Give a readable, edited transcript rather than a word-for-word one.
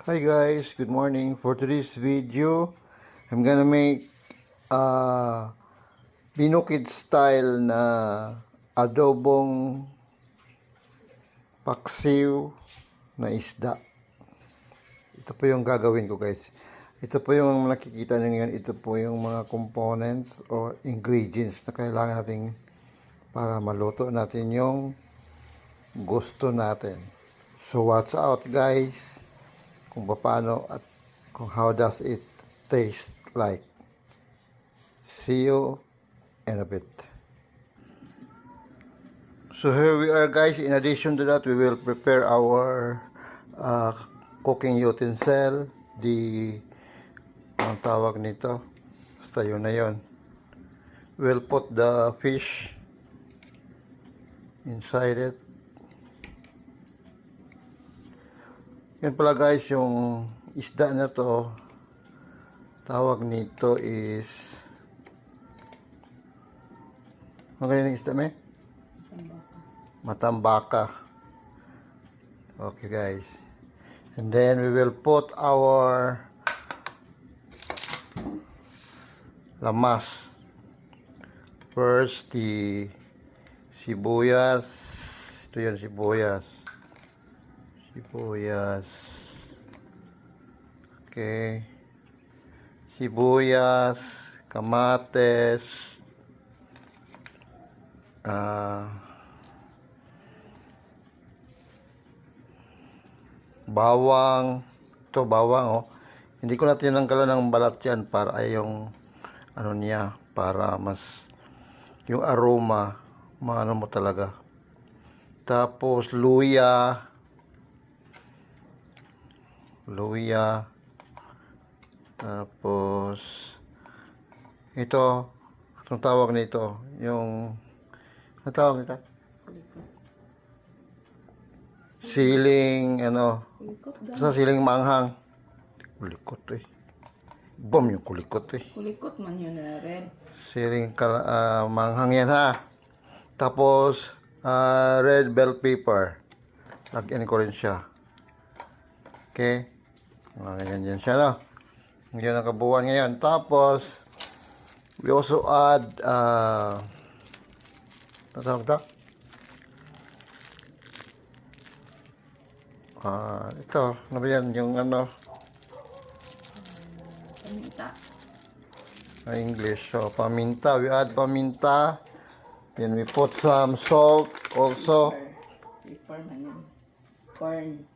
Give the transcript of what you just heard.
Hi guys, good morning. For today's video, I'm gonna make binukid style na adobong paksiw na isda. Ito po yung gagawin ko guys. Ito po yung nakikita nyo ngayon. Ito po yung mga components or ingredients na kailangan natin para maluto natin yung gusto natin. So watch out guys kung paano at kung how does it taste like. See you in a bit. So here we are guys. In addition to that, we will prepare our cooking utensil. Ang tawag nito, basta yun na yun. We'll put the fish inside it. Yan pala guys, yung isda na to, tawag nito is, ang ganyan ng isda may? Matambaka. Okay guys. And then we will put our lamas. First, the sibuyas. Ito yan, sibuyas. Sibuyas. Okay. Sibuyas, kamates, bawang. Ito bawang oh. Hindi ko na tinanggalan ng balat yan para ay yung ano niya, para mas yung aroma maano mo talaga. Tapos luya. Tapos ito, itong tawag nito, yung ano tawag nito? Siling ano, sa siling maanghang. Kulikot eh. Bom yung kulikot eh. Kulikot man yun na red. Siling maanghang yan ha. Tapos red bell pepper. Lagyan ko rin siya. Okay. Ganyan siya no. Yan ang kabuuan ngayon. Tapos we also add ito, ano ba yan? Yung ano? Paminta. English. So, paminta. We add paminta. Then we put some salt also. Pepper man yun. Corn.